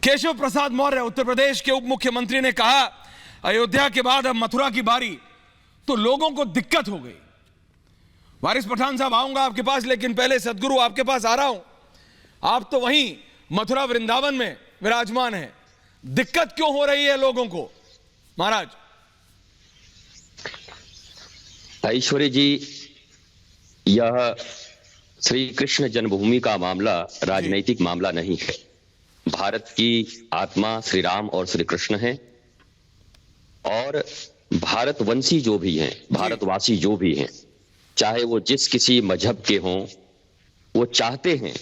केशव प्रसाद मौर्य उत्तर प्रदेश के उप मुख्यमंत्री ने कहा, अयोध्या के बाद अब मथुरा की बारी, तो लोगों को दिक्कत हो गई। वारिस पठान साहब, आऊंगा आपके पास, लेकिन पहले सदगुरु आपके पास आ रहा हूं। आप तो वहीं मथुरा वृंदावन में विराजमान हैं, दिक्कत क्यों हो रही है लोगों को महाराज? ऐश्वर्य जी, यह श्री कृष्ण जन्मभूमि का मामला राजनीतिक मामला नहीं है। भारत की आत्मा श्री राम और श्री कृष्ण हैं, और भारतवंशी जो भी हैं, भारतवासी जो भी हैं, चाहे वो जिस किसी मजहब के हों, वो चाहते हैं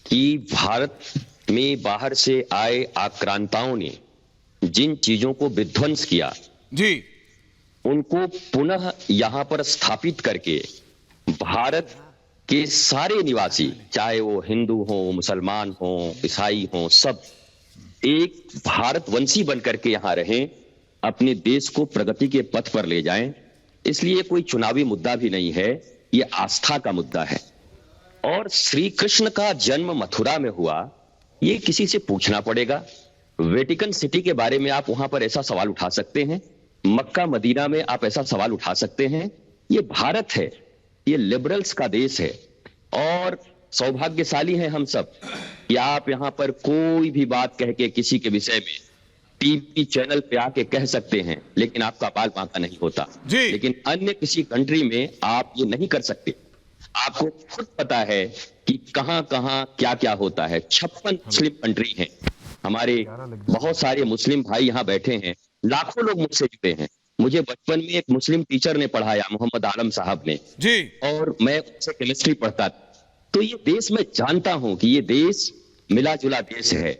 कि भारत में बाहर से आए आक्रांताओं ने जिन चीजों को विध्वंस किया जी, उनको पुनः यहां पर स्थापित करके भारत के सारे निवासी, चाहे वो हिंदू हो, मुसलमान हो, ईसाई हो, सब एक भारतवंशी बनकर के यहां रहें, अपने देश को प्रगति के पथ पर ले जाएं। इसलिए कोई चुनावी मुद्दा भी नहीं है, ये आस्था का मुद्दा है। और श्री कृष्ण का जन्म मथुरा में हुआ, ये किसी से पूछना पड़ेगा। वेटिकन सिटी के बारे में आप वहां पर ऐसा सवाल उठा सकते हैं, मक्का मदीना में आप ऐसा सवाल उठा सकते हैं। ये भारत है, ये लिबरल्स का देश है, और सौभाग्यशाली हैं हम सब कि आप यहां पर कोई भी बात कह के किसी के विषय में टीवी चैनल पे आके कह सकते हैं, लेकिन आपका बाल बांका नहीं होता। लेकिन अन्य किसी कंट्री में आप ये नहीं कर सकते। आपको खुद पता है कि कहां कहां क्या क्या होता है। 56 मुस्लिम कंट्री हैं, हमारे बहुत सारे मुस्लिम भाई यहां बैठे हैं, लाखों लोग मुझसे जुड़े हैं। मुझे बचपन में एक मुस्लिम टीचर ने पढ़ाया, मोहम्मद आलम साहब ने जी, और मैं उससे केमिस्ट्री पढ़ता था। तो ये देश मैं जानता हूं कि ये देश मिला जुला देश है,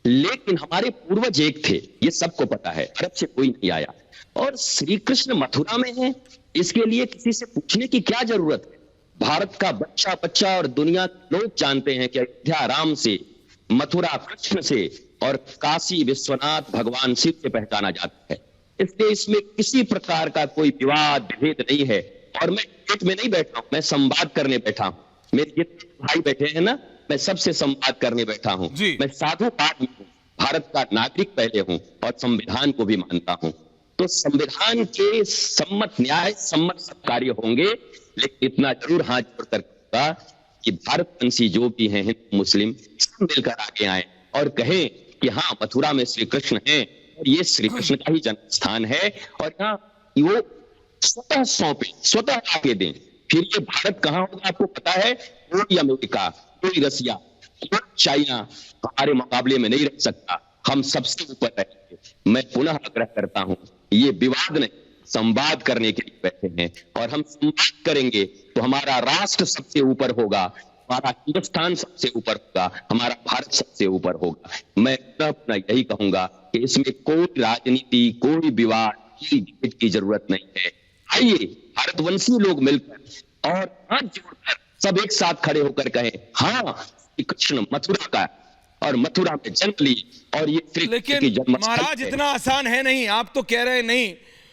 लेकिन हमारे पूर्वज एक थे, ये सबको पता है। अरब से कोई नहीं आया, और श्री कृष्ण मथुरा में है, इसके लिए किसी से पूछने की क्या जरूरत है? भारत का बच्चा बच्चा और दुनिया के लोग जानते हैं कि अयोध्या राम से, मथुरा कृष्ण से, और काशी विश्वनाथ भगवान शिव से पहचाना जाता है। इसलिए इसमें किसी प्रकार का कोई विवाद भेद नहीं है। और मैं गेट में नहीं बैठा हूं, मैं संवाद करने बैठा हूं। मेरे जितने भाई बैठे हैं ना, मैं सबसे संवाद करने बैठा हूं। मैं साधु आदमी हूं, भारत का नागरिक पहले हूं, और संविधान को भी मानता हूं। तो संविधान के सम्मत, न्याय सम्मत सब कार्य होंगे, लेकिन इतना जरूर हाथ जोड़कर कहूंगा कि भारतवंशी जो भी हैं, हिंदू मुस्लिम, सब मिलकर आगे आए और कहें कि हाँ, मथुरा में श्री कृष्ण हैं, और ये श्री कृष्ण का ही जन्म स्थान है, और यहाँ वो स्वतः सौंपे, स्वतः आगे दें। फिर ये भारत कहाँ होगा आपको पता है? कोई अमेरिका, कोई रसिया, कोई चाइना हमारे मुकाबले में नहीं रह सकता। हम सबसे ऊपर रहेंगे। मैं पुनः आग्रह करता हूं, ये विवाद नहीं, संवाद करने के लिए बैठे हैं, और हम संवाद करेंगे तो हमारा राष्ट्र सबसे ऊपर होगा, हमारा हिंदुस्तान सबसे ऊपर होगा, हमारा भारत सबसे ऊपर होगा। मैं अपना यही कहूंगा कि इसमें कोई राजनीति, कोई विवाद, कोई भेद की जरूरत नहीं है। आइए भारतवंशी लोग मिलकर और हाथ जोड़कर सब एक साथ खड़े होकर कहें, हाँ, कृष्ण मथुरा का, और मथुरा में जन्म ली, और ये लेकिन महाराज इतना आसान है नहीं। आप तो कह रहे नहीं